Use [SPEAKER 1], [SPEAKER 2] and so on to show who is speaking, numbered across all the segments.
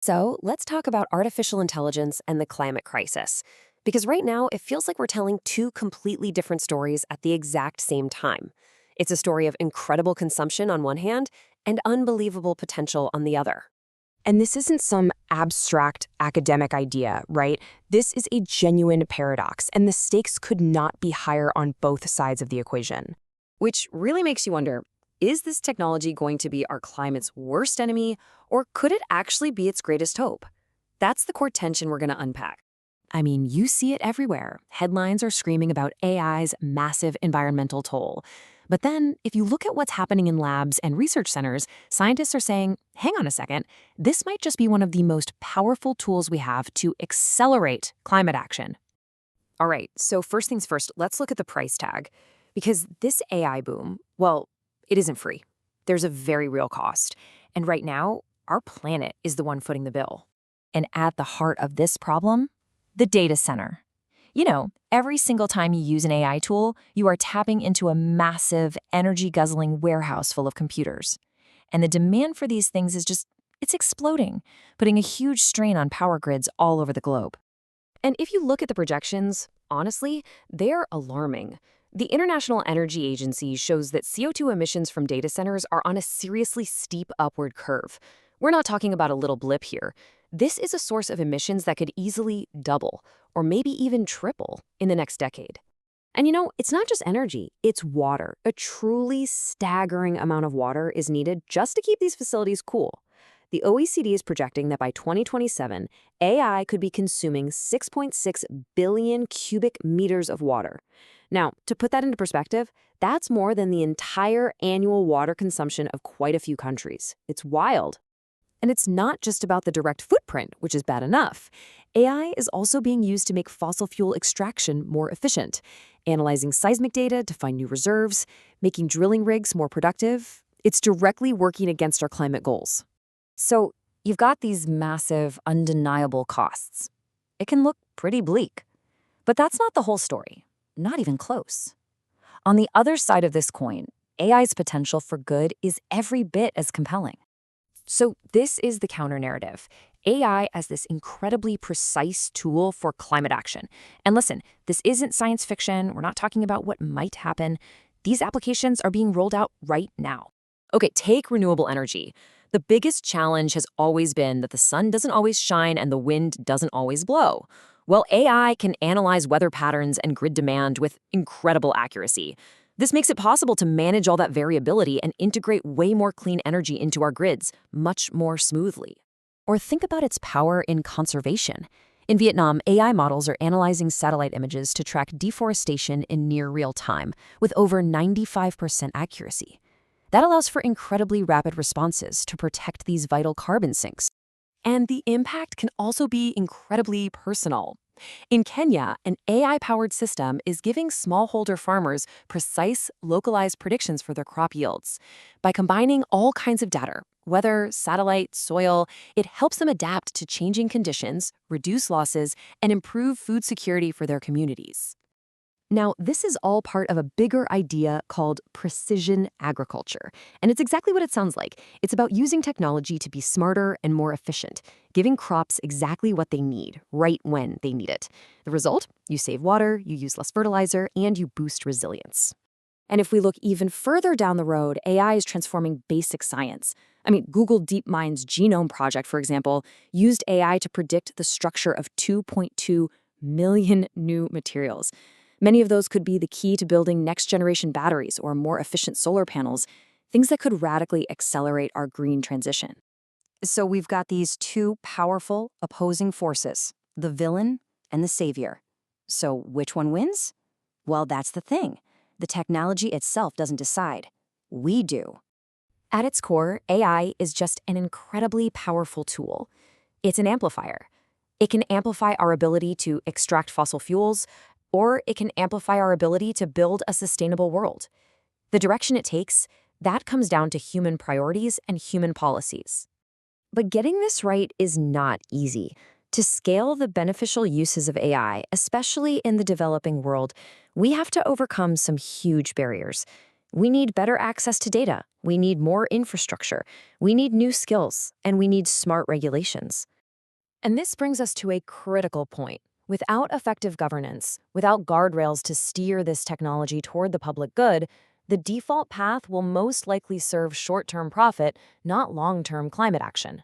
[SPEAKER 1] So let's talk about artificial intelligence and the climate crisis. Because right now, it feels like we're telling two completely different stories at the exact same time. It's a story of incredible consumption on one hand and unbelievable potential on the other.
[SPEAKER 2] And this isn't some abstract academic idea, right? This is a genuine paradox, and the stakes could not be higher on both sides of the equation.
[SPEAKER 1] Which really makes you wonder, is this technology going to be our climate's worst enemy, or could it actually be its greatest hope? That's the core tension we're going to unpack. I mean, you see it everywhere. Headlines are screaming about AI's massive environmental toll. But then, if you look at what's happening in labs and research centers, scientists are saying, hang on a second, this might just be one of the most powerful tools we have to accelerate climate action. All right, so first things first, let's look at the price tag. Because this AI boom, well, it isn't free. There's a very real cost. And right now, our planet is the one footing the bill. And at the heart of this problem, the data center. You know, every single time you use an AI tool, you are tapping into a massive, energy-guzzling warehouse full of computers. And the demand for these things is it's exploding, putting a huge strain on power grids all over the globe. And if you look at the projections, honestly, they're alarming. The International Energy Agency shows that CO2 emissions from data centers are on a seriously steep upward curve. We're not talking about a little blip here. This is a source of emissions that could easily double, or maybe even triple, in the next decade. And you know, it's not just energy, it's water. A truly staggering amount of water is needed just to keep these facilities cool. The OECD is projecting that by 2027, AI could be consuming 6.6 billion cubic meters of water. Now, to put that into perspective, that's more than the entire annual water consumption of quite a few countries. It's wild. And it's not just about the direct footprint, which is bad enough. AI is also being used to make fossil fuel extraction more efficient, analyzing seismic data to find new reserves, making drilling rigs more productive. It's directly working against our climate goals. So you've got these massive, undeniable costs. It can look pretty bleak. But that's not the whole story. Not even close. On the other side of this coin, AI's potential for good is every bit as compelling. So this is the counter-narrative. AI as this incredibly precise tool for climate action. And listen, this isn't science fiction. We're not talking about what might happen. These applications are being rolled out right now. Okay, take renewable energy. The biggest challenge has always been that the sun doesn't always shine and the wind doesn't always blow. Well, AI can analyze weather patterns and grid demand with incredible accuracy. This makes it possible to manage all that variability and integrate way more clean energy into our grids much more smoothly. Or think about its power in conservation. In Vietnam, AI models are analyzing satellite images to track deforestation in near real time with over 95% accuracy. That allows for incredibly rapid responses to protect these vital carbon sinks. And the impact can also be incredibly personal. In Kenya, an AI-powered system is giving smallholder farmers precise, localized predictions for their crop yields. By combining all kinds of data, weather, satellite, soil, it helps them adapt to changing conditions, reduce losses, and improve food security for their communities. Now, this is all part of a bigger idea called precision agriculture. And it's exactly what it sounds like. It's about using technology to be smarter and more efficient, giving crops exactly what they need, right when they need it. The result? You save water, you use less fertilizer, and you boost resilience. And if we look even further down the road, AI is transforming basic science. I mean, Google DeepMind's Genome Project, for example, used AI to predict the structure of 2.2 million new materials. Many of those could be the key to building next-generation batteries or more efficient solar panels, things that could radically accelerate our green transition. So we've got these two powerful, opposing forces, the villain and the savior. So which one wins? Well, that's the thing. The technology itself doesn't decide. We do. At its core, AI is just an incredibly powerful tool. It's an amplifier. It can amplify our ability to extract fossil fuels, or it can amplify our ability to build a sustainable world. The direction it takes, that comes down to human priorities and human policies. But getting this right is not easy. To scale the beneficial uses of AI, especially in the developing world, we have to overcome some huge barriers. We need better access to data. We need more infrastructure. We need new skills, and we need smart regulations. And this brings us to a critical point. Without effective governance, without guardrails to steer this technology toward the public good, the default path will most likely serve short-term profit, not long-term climate action.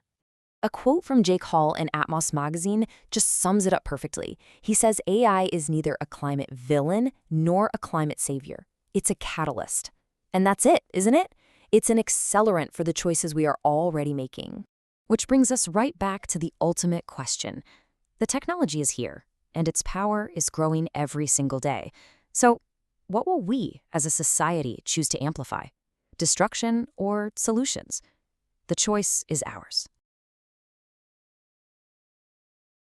[SPEAKER 1] A quote from Jake Hall in Atmos magazine just sums it up perfectly. He says AI is neither a climate villain nor a climate savior. It's a catalyst. And that's it, isn't it? It's an accelerant for the choices we are already making. Which brings us right back to the ultimate question. The technology is here, and its power is growing every single day. So, what will we, as a society, choose to amplify? Destruction or solutions? The choice is ours.